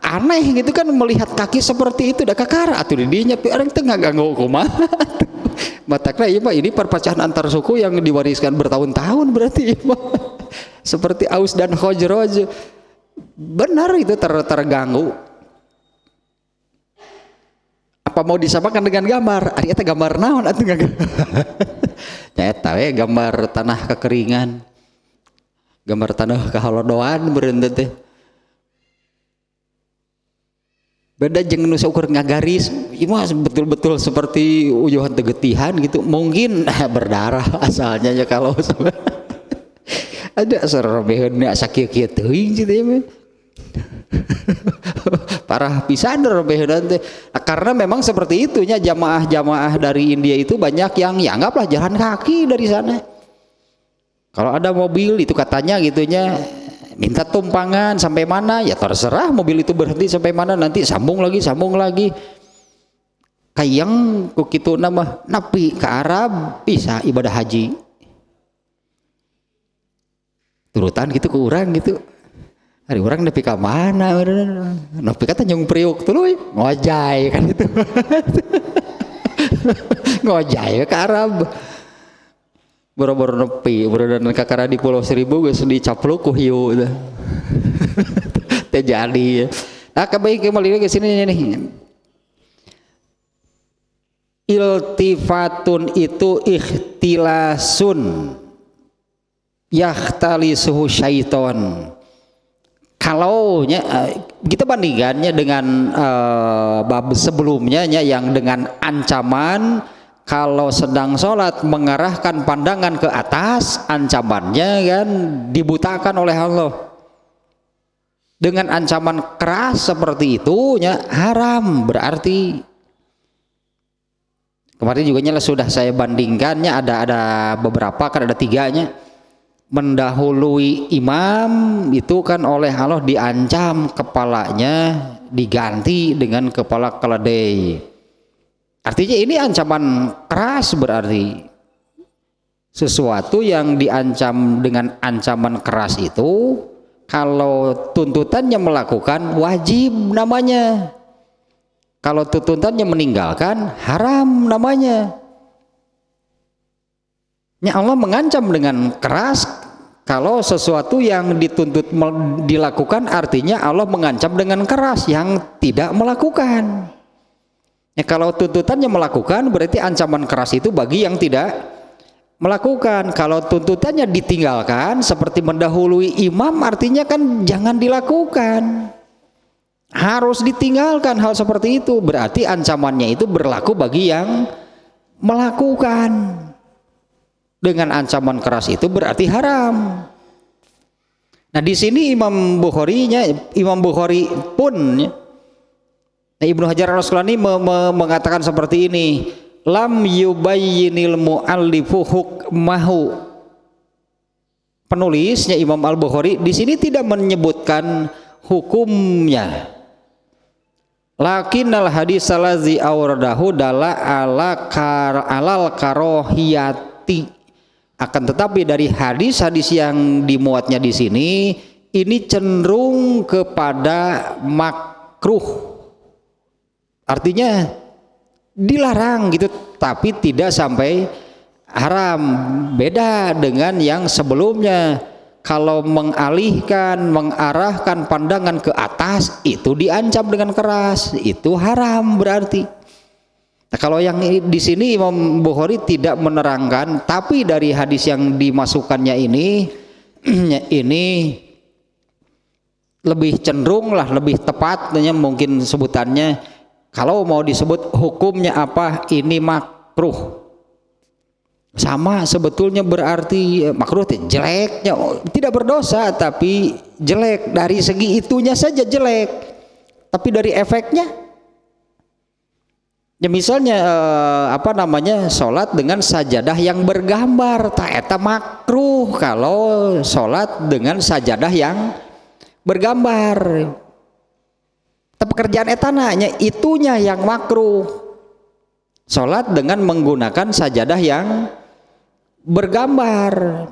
aneh gitu kan melihat kaki seperti itu dah kakara atuh di dinya orang teu ngaganggu kumaha. Matakna ieu mah ini perpecahan antar suku yang diwariskan bertahun-tahun berarti mah. Seperti Aus dan Khazraj. Benar itu terganggu. Apa mau disamakan dengan gambar? Ari eta gambar naon atuh enggak? Ya eta we gambar tanah kekeringan. Gambar tanah kahalodoan beureun teh. Beda jeung nu seukur ngagaris, ieu mah betul-betul seperti uyuhan tegetihan gitu. Mungkin berdarah asalnya ya kalau ada sorobeheun asa kieu-kieu teuing gitu ya. Parah pisan robeheun teh. Karena memang seperti itunya jamaah-jamaah dari India itu banyak yang ya anggaplah jalan kaki dari sana. Kalau ada mobil itu katanya gitunya minta tumpangan sampai mana ya terserah mobil itu berhenti sampai mana nanti sambung lagi. Kayang ku kitu nama napi ke Arab bisa ibadah haji. Turutan gitu ke urang gitu Hari orang nepi ka mana? Nepi ka Tanjung Priuk tuluy, ngojay kan itu. Ngojay ke Arab. Boro-boro nepi, borodan kakara di Pulau Seribu geus dicapluk ku hiu teh. Teh jadi. Nah, kembali ke sini nih. Iltifatun itu ikhtilasun yahtalisuhu syaiton. Kalau kita bandingkannya dengan bab sebelumnya yang dengan ancaman kalau sedang sholat mengarahkan pandangan ke atas, ancamannya kan dibutakan oleh Allah. Dengan ancaman keras seperti itu haram, berarti kemarin juga sudah saya bandingkannya, ada beberapa kan, ada 3-nya. Mendahului imam itu kan oleh Allah diancam kepalanya diganti dengan kepala keledai. Artinya ini ancaman keras, berarti sesuatu yang diancam dengan ancaman keras itu kalau tuntutannya melakukan wajib namanya, kalau tuntutannya meninggalkan haram namanya. Ya Allah mengancam dengan keras kalau sesuatu yang dituntut dilakukan, artinya Allah mengancam dengan keras yang tidak melakukan. Ya, kalau tuntutannya melakukan berarti ancaman keras itu bagi yang tidak melakukan. Kalau tuntutannya ditinggalkan seperti mendahului imam, artinya kan jangan dilakukan, harus ditinggalkan hal seperti itu. Berarti ancamannya itu berlaku bagi yang melakukan. Dengan ancaman keras itu berarti haram. Nah, di sini Imam Bukhari pun Ibnu Hajar Al-Asqalani mengatakan seperti ini, lam yubayyinil muallifu hukmahu. Penulisnya Imam Al-Bukhari di sini tidak menyebutkan hukumnya. Lakinnal hadis allazi awradahu dalla alal karohiyati. Akan tetapi dari hadis-hadis yang dimuatnya di sini ini cenderung kepada makruh. Artinya dilarang gitu, tapi tidak sampai haram. Beda dengan yang sebelumnya. Kalau mengarahkan pandangan ke atas itu diancam dengan keras, itu haram berarti. Nah, kalau yang di sini Imam Bukhari tidak menerangkan, tapi dari hadis yang dimasukkannya ini lebih cenderung lah, lebih tepatnya mungkin sebutannya, kalau mau disebut hukumnya apa, ini makruh. Sama sebetulnya berarti makruh jeleknya, tidak berdosa tapi jelek, dari segi itunya saja jelek, tapi dari efeknya ya misalnya sholat dengan sajadah yang bergambar, tak eta makruh kalau sholat dengan sajadah yang bergambar. Tapi pekerjaan etananya itunya yang makruh, sholat dengan menggunakan sajadah yang bergambar.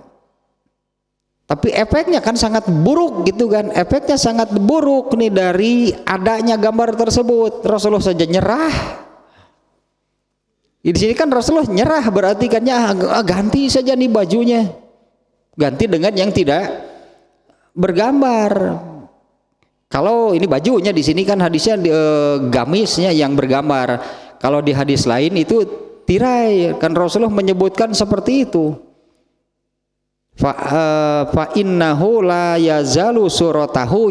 Tapi efeknya kan sangat buruk gitu kan, efeknya sangat buruk nih dari adanya gambar tersebut. Rasulullah saja nyerah. Di sini kan Rasulullah nyerah, berarti kan ganti saja nih bajunya, ganti dengan yang tidak bergambar. Kalau ini bajunya di sini kan hadisnya gamisnya yang bergambar. Kalau di hadis lain itu tirai, kan Rasulullah menyebutkan seperti itu. Fa innahu la yazalu suratahu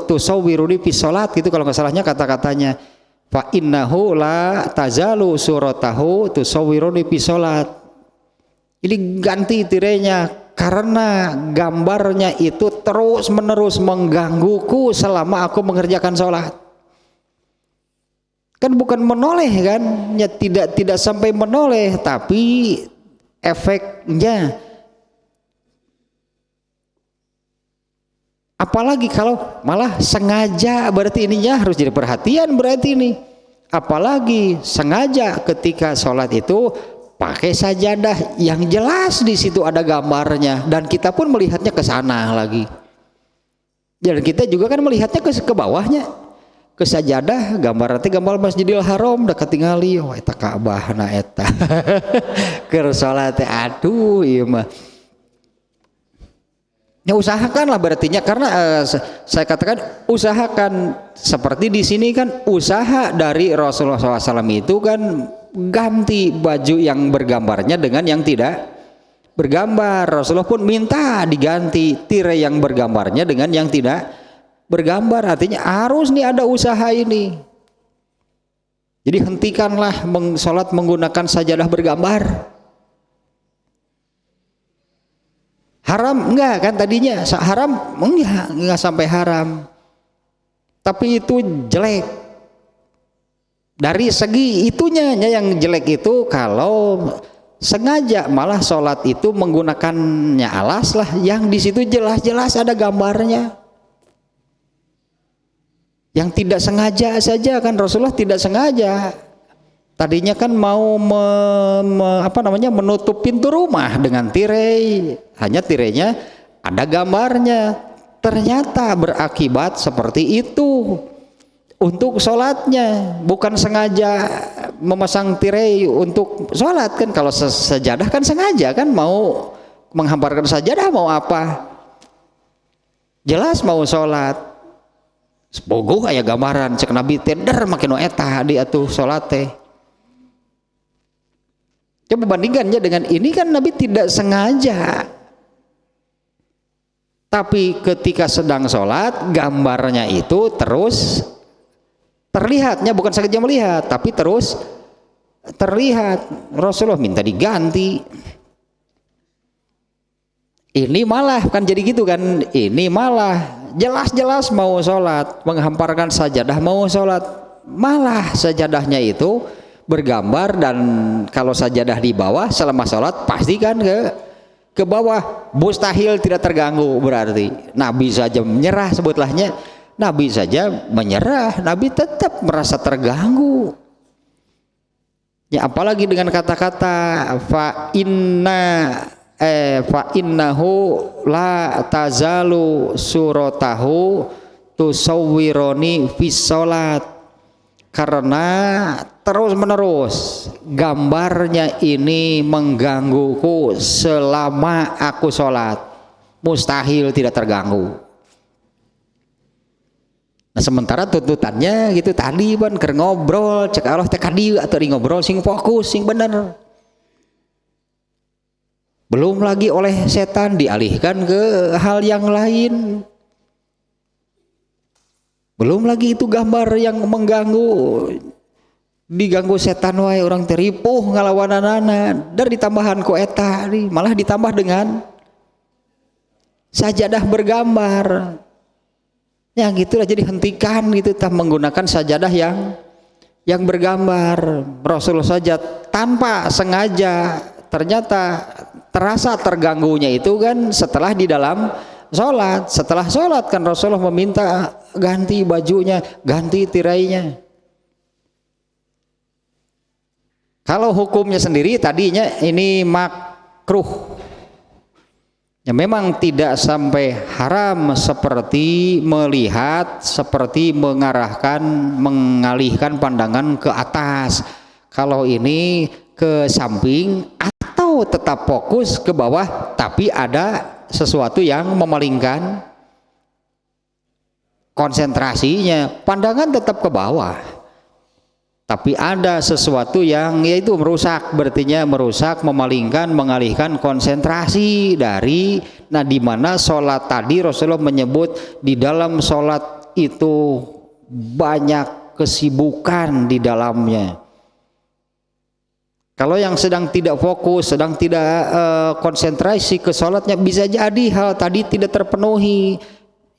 tusawwiruni fi shalat, gitu kalau nggak salahnya kata-katanya. Fa innahu la tazalu suratahu tusawwiruni fi shalat. Ini ganti tirainya karena gambarnya itu terus menerus menggangguku selama aku mengerjakan sholat. Kan bukan menoleh kan, ya tidak sampai menoleh, tapi efeknya. Apalagi kalau malah sengaja, berarti ininya harus jadi perhatian berarti ini. Apalagi sengaja ketika sholat itu pakai sajadah yang jelas di situ ada gambarnya dan kita pun melihatnya ke sana lagi. Dan kita juga kan melihatnya ke bawahnya, ke sajadah, gambar nanti gambar Masjidil Haram udah ketingali, oh eta Ka'bah na eta. Keur salat teh aduh ieu mah. Ya usahakanlah berartinya karena saya katakan usahakan seperti di sini kan usaha dari Rasulullah SAW itu kan ganti baju yang bergambarnya dengan yang tidak bergambar. Rasulullah pun minta diganti tirai yang bergambarnya dengan yang tidak bergambar. Artinya harus nih ada usaha ini. Jadi hentikanlah sholat menggunakan sajadah bergambar. Haram enggak kan tadinya haram enggak sampai haram, tapi itu jelek dari segi itunya. Yang jelek itu kalau sengaja malah sholat itu menggunakannya alas lah, yang di situ jelas-jelas ada gambarnya. Yang tidak sengaja saja kan, Rasulullah tidak sengaja. Tadinya kan mau menutup pintu rumah dengan tirai, hanya tirainya ada gambarnya. Ternyata berakibat seperti itu untuk sholatnya, bukan sengaja memasang tirai untuk sholat kan. Kalau sejadah kan sengaja kan, mau menghamparkan sajadah mau apa? Jelas mau sholat. Bogoh aya gambaran cek Nabi tender makin eta di atuh sholat teh. Coba bandingkannya dengan ini kan Nabi tidak sengaja, tapi ketika sedang sholat gambarnya itu terus terlihatnya, bukan sengaja melihat tapi terus terlihat. Rasulullah minta diganti. Ini malah kan jadi gitu kan, ini malah jelas-jelas mau sholat menghamparkan sajadah mau sholat, malah sajadahnya itu bergambar. Dan kalau sajadah di bawah selama sholat pastikan ke bawah, mustahil tidak terganggu. Berarti Nabi saja menyerah, sebutlahnya Nabi saja menyerah, Nabi tetap merasa terganggu ya, apalagi dengan kata-kata fa innahu la tazalu suratahu tusawwironi fis sholat, karena terus menerus gambarnya ini menggangguku selama aku sholat, mustahil tidak terganggu. Nah sementara tuntutannya gitu tadi ban keur ngobrol cek Allah teh kadieu atuh di ngobrol sing fokus sing bener. Belum lagi oleh setan dialihkan ke hal yang lain. Belum lagi itu gambar yang mengganggu, diganggu setan wae orang teripuh ngalawananana, dan ditambahan ku eta malah ditambah dengan sajadah bergambar. Ya gitulah, jadi hentikan gitu tah menggunakan sajadah yang bergambar. Rasulullah saja tanpa sengaja ternyata terasa terganggunya itu kan setelah di dalam sholat. Setelah sholat kan Rasulullah meminta ganti bajunya, ganti tirainya. Kalau hukumnya sendiri tadinya ini makruh. Ya memang tidak sampai haram seperti melihat, seperti mengalihkan pandangan ke atas. Kalau ini ke samping atau tetap fokus ke bawah, tapi ada sesuatu yang memalingkan konsentrasinya, pandangan tetap ke bawah, tapi ada sesuatu yang yaitu merusak, berartinya merusak, memalingkan, mengalihkan konsentrasi dari di mana sholat tadi Rasulullah menyebut di dalam sholat itu banyak kesibukan di dalamnya. Kalau yang sedang tidak fokus, sedang tidak konsentrasi ke sholatnya, bisa jadi hal tadi tidak terpenuhi,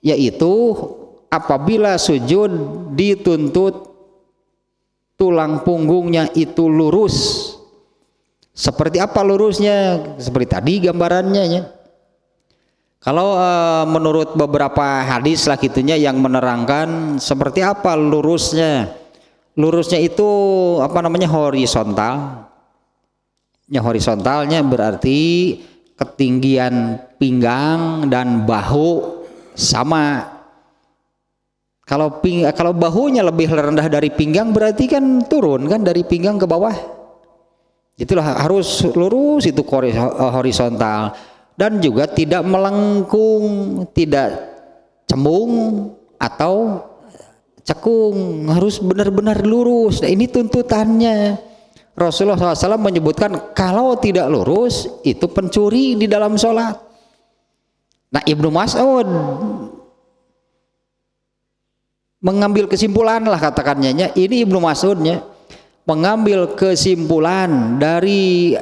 yaitu apabila sujud dituntut tulang punggungnya itu lurus. Seperti apa lurusnya? Seperti tadi gambarannya ya. Kalau menurut beberapa hadis lah gitunya yang menerangkan seperti apa lurusnya. Lurusnya itu horizontal. Ya, horizontalnya berarti ketinggian pinggang dan bahu sama. Kalau bahunya lebih rendah dari pinggang berarti kan turun kan dari pinggang ke bawah. Itulah harus lurus itu horizontal dan juga tidak melengkung, tidak cembung atau cekung, harus benar-benar lurus. Nah, ini tuntutannya. Rasulullah SAW menyebutkan kalau tidak lurus itu pencuri di dalam sholat. Nah, Ibnu Mas'ud mengambil kesimpulan lah katakannya, ini Ibnu Mas'udnya mengambil kesimpulan dari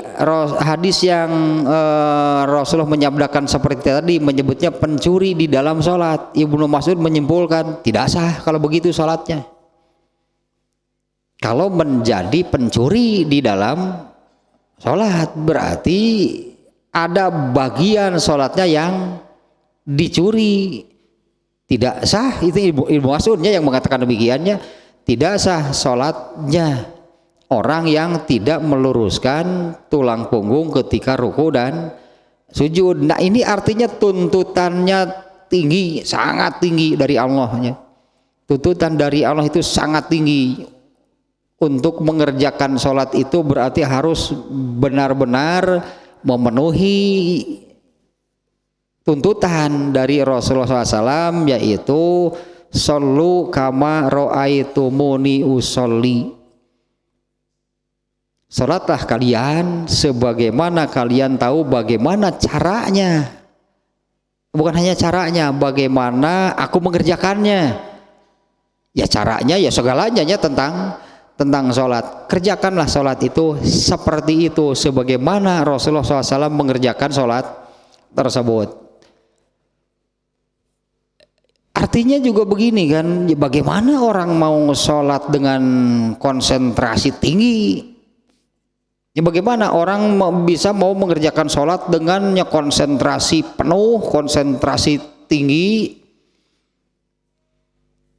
hadis yang Rasulullah menyabdakan seperti tadi, menyebutnya pencuri di dalam sholat. Ibnu Mas'ud menyimpulkan tidak sah kalau begitu sholatnya. Kalau menjadi pencuri di dalam sholat berarti ada bagian sholatnya yang dicuri, tidak sah. Itu Ibnu Mas'udnya yang mengatakan demikiannya, tidak sah sholatnya orang yang tidak meluruskan tulang punggung ketika ruku dan sujud. Nah, ini artinya tuntutannya tinggi, sangat tinggi dari Allahnya. Tuntutan dari Allah itu sangat tinggi. Untuk mengerjakan sholat itu berarti harus benar-benar memenuhi tuntutan dari Rasulullah SAW, yaitu shollu kama ra'aitumuni usolli. Sholatlah kalian sebagaimana kalian tahu bagaimana caranya. Bukan hanya caranya, bagaimana aku mengerjakannya. Ya caranya ya segalanya ya tentang sholat. Kerjakanlah sholat itu seperti itu sebagaimana Rasulullah SAW mengerjakan sholat tersebut. Artinya juga begini kan, bagaimana orang mau sholat dengan konsentrasi tinggi? Ya bagaimana orang bisa mau mengerjakan sholat dengan konsentrasi penuh, konsentrasi tinggi,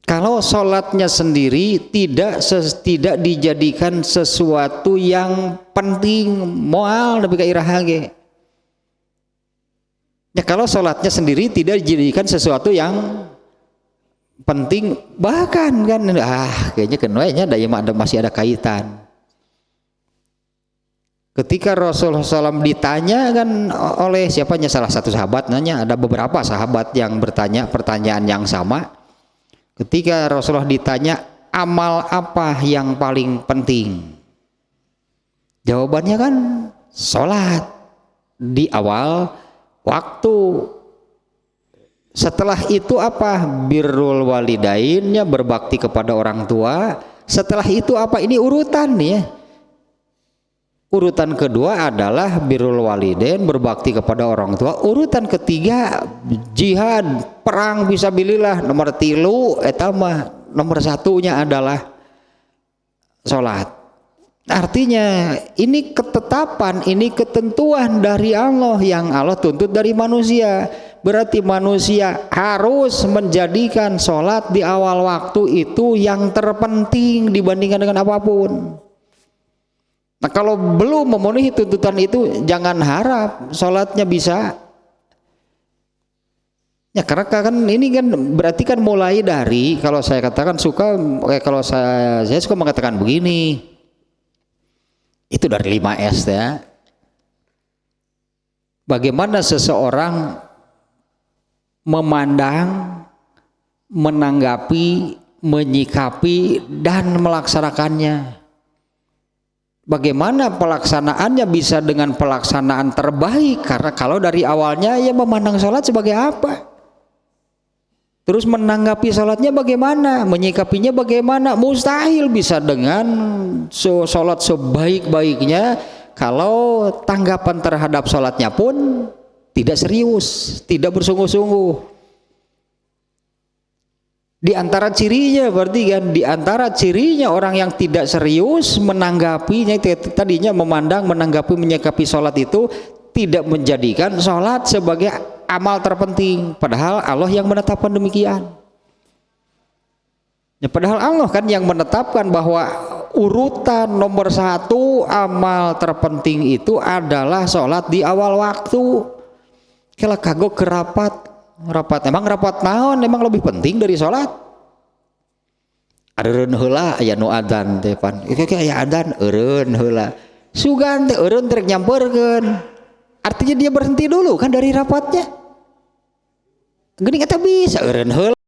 kalau sholatnya sendiri tidak dijadikan sesuatu yang penting, moal lebih ke irahage. Ya kalau sholatnya sendiri tidak dijadikan sesuatu yang penting, bahkan kan kayaknya kenuainya masih ada kaitan. Ketika Rasulullah SAW ditanya kan oleh siapanya, salah satu sahabat nanya, ada beberapa sahabat yang bertanya pertanyaan yang sama. Ketika Rasulullah ditanya amal apa yang paling penting, jawabannya kan sholat di awal waktu. Setelah itu apa? Birrul walidainnya, berbakti kepada orang tua. Setelah itu apa? Ini urutan nih ya. Urutan kedua adalah birrul walidain, berbakti kepada orang tua. Urutan ketiga jihad, perang fisabilillah. Nomor 3 etama, nomor 1-nya adalah sholat. Artinya ini ketetapan, ini ketentuan dari Allah yang Allah tuntut dari manusia. Berarti manusia harus menjadikan sholat di awal waktu itu yang terpenting dibandingkan dengan apapun. Nah, kalau belum memenuhi tuntutan itu, jangan harap sholatnya bisa. Ya karena kan ini kan berarti kan mulai dari, kalau saya katakan kalau saya suka mengatakan begini, itu dari 5S ya. Bagaimana seseorang memandang, menanggapi, menyikapi dan melaksanakannya. Bagaimana pelaksanaannya bisa dengan pelaksanaan terbaik, karena kalau dari awalnya ya memandang sholat sebagai apa, terus menanggapi sholatnya bagaimana, menyikapinya bagaimana, mustahil bisa dengan sholat sebaik-baiknya kalau tanggapan terhadap sholatnya pun tidak serius, tidak bersungguh-sungguh. Di antara cirinya berarti kan, di antara cirinya orang yang tidak serius menanggapinya, tadinya memandang, menanggapi, menyikapi sholat itu tidak menjadikan sholat sebagai amal terpenting, padahal Allah yang menetapkan demikian. Ya, padahal Allah kan yang menetapkan bahwa urutan nomor 1 amal terpenting itu adalah sholat di awal waktu. Kalau kagok ke rapat emang rapat naon emang lebih penting dari sholat? Eureun heula aya nu adzan teh pan. Ieu ge aya adzan eureun heula. Sugan teh eureun trek nyamperkeun. Artinya dia berhenti dulu kan dari rapatnya. Geuning eta bisa eureun heula.